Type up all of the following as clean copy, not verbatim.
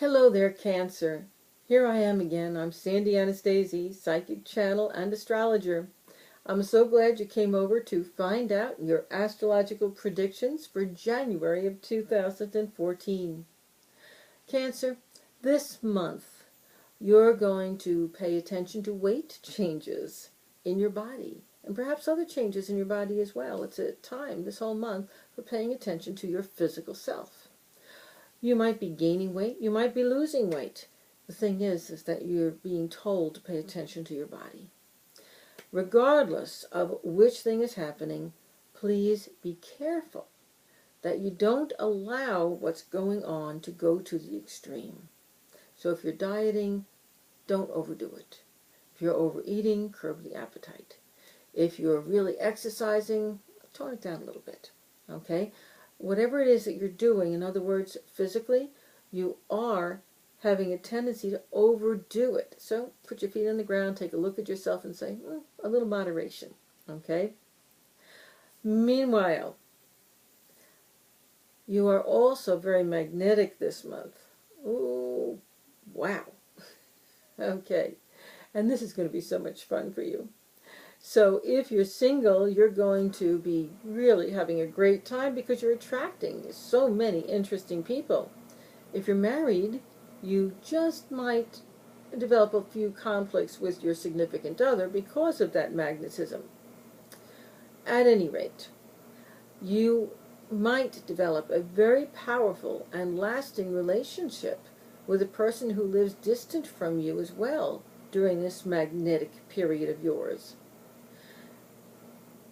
Hello there, Cancer. Here I am again. I'm Sandy Anastasi, psychic channel and astrologer. I'm so glad you came over to find out your astrological predictions for January of 2014. Cancer, this month you're going to pay attention to weight changes in your body and perhaps other changes in your body as well. It's a time this whole month for paying attention to your physical self. You might be gaining weight, you might be losing weight. The thing is that you're being told to pay attention to your body. Regardless of which thing is happening, please be careful that you don't allow what's going on to go to the extreme. So if you're dieting, don't overdo it. If you're overeating, curb the appetite. If you're really exercising, tone it down a little bit, okay? Whatever it is that you're doing, in other words, physically, you are having a tendency to overdo it. So put your feet on the ground, take a look at yourself and say, a little moderation, okay? Meanwhile, you are also very magnetic this month. Ooh, wow. Okay, and this is going to be so much fun for you. So if you're single, you're going to be really having a great time because you're attracting so many interesting people. If you're married, you just might develop a few conflicts with your significant other because of that magnetism. At any rate, you might develop a very powerful and lasting relationship with a person who lives distant from you as well during this magnetic period of yours.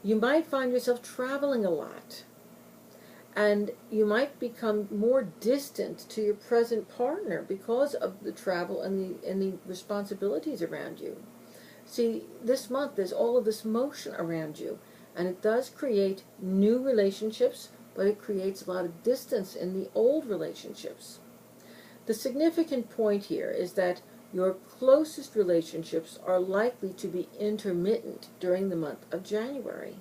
You might find yourself traveling a lot, and you might become more distant to your present partner because of the travel and the responsibilities around you. See, this month there's all of this motion around you, and it does create new relationships, but it creates a lot of distance in the old relationships. The significant point here is that your closest relationships are likely to be intermittent during the month of January.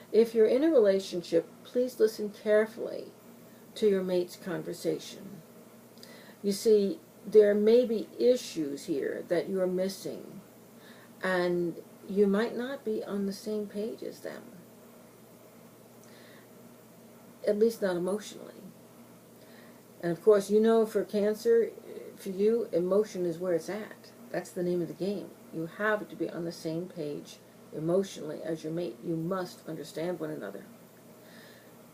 If you're in a relationship, please listen carefully to your mate's conversation. You see, there may be issues here that you're missing, and you might not be on the same page as them, at least not emotionally. And of course, you know, for Cancer, for you, emotion is where it's at. That's the name of the game. You have to be on the same page emotionally as your mate. You must understand one another.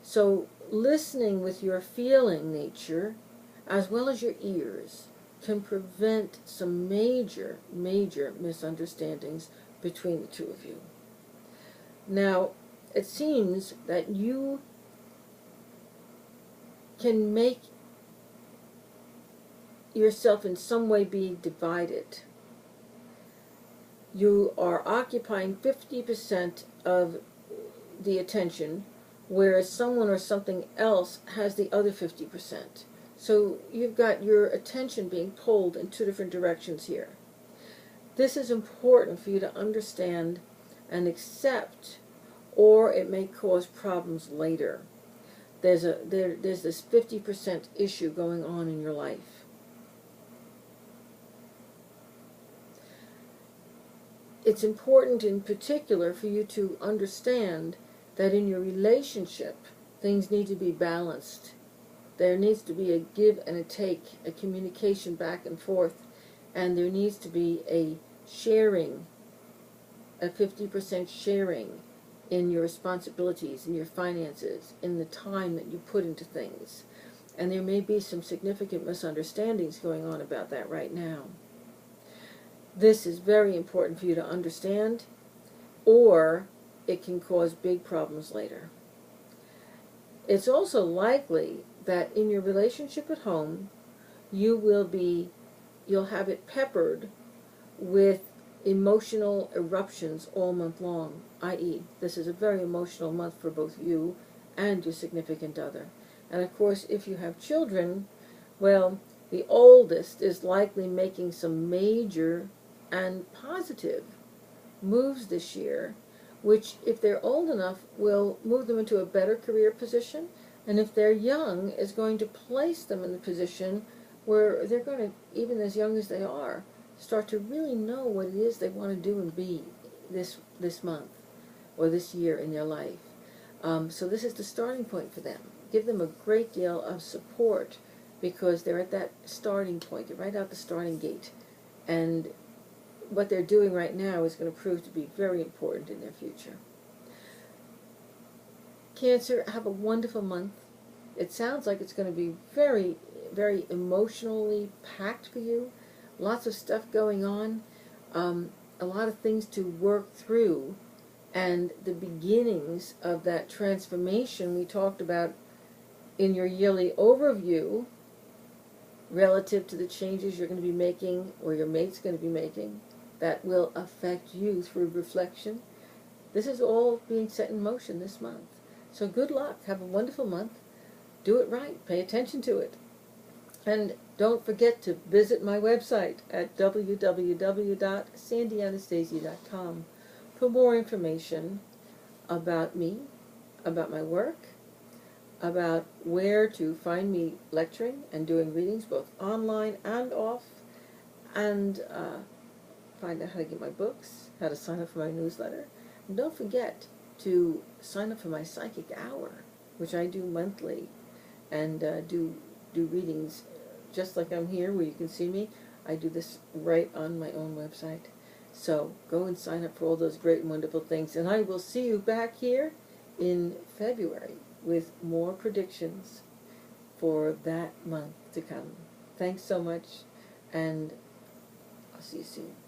So listening with your feeling nature, as well as your ears, can prevent some major, major misunderstandings between the two of you. Now, it seems that you can make yourself in some way be divided. You are occupying 50% of the attention, whereas someone or something else has the other 50%. So you've got your attention being pulled in two different directions here. This is important for you to understand and accept, or it may cause problems later. There's this 50% issue going on in your life. It's important in particular for you to understand that in your relationship, things need to be balanced. There needs to be a give and a take, a communication back and forth, and there needs to be a sharing, a 50% sharing in your responsibilities, in your finances, in the time that you put into things. And there may be some significant misunderstandings going on about that right now. This is very important for you to understand, or it can cause big problems later. It's also likely that in your relationship at home, you'll have it peppered with emotional eruptions all month long, i.e., this is a very emotional month for both you and your significant other. And of course, if you have children, well, the oldest is likely making some major and positive moves this year, which, if they're old enough, will move them into a better career position, and if they're young, is going to place them in the position where they're going to, even as young as they are, start to really know what it is they want to do and be this month or this year in their life. So this is the starting point for them. Give them a great deal of support because they're at that starting point. They're right out the starting gate. And what they're doing right now is going to prove to be very important in their future. Cancer, have a wonderful month. It sounds like it's going to be very, very emotionally packed for you. Lots of stuff going on. A lot of things to work through. And the beginnings of that transformation we talked about in your yearly overview relative to the changes you're going to be making or your mate's going to be making that will affect you through reflection. This is all being set in motion this month. So good luck. Have a wonderful month. Do it right. Pay attention to it. And don't forget to visit my website at www.sandyanastasia.com for more information about me, about my work, about where to find me lecturing and doing readings both online and off, and find out how to get my books, how to sign up for my newsletter. And don't forget to sign up for my Psychic Hour, which I do monthly, and do readings just like I'm here where you can see me. I do this right on my own website. So go and sign up for all those great and wonderful things. And I will see you back here in February with more predictions for that month to come. Thanks so much, and I'll see you soon.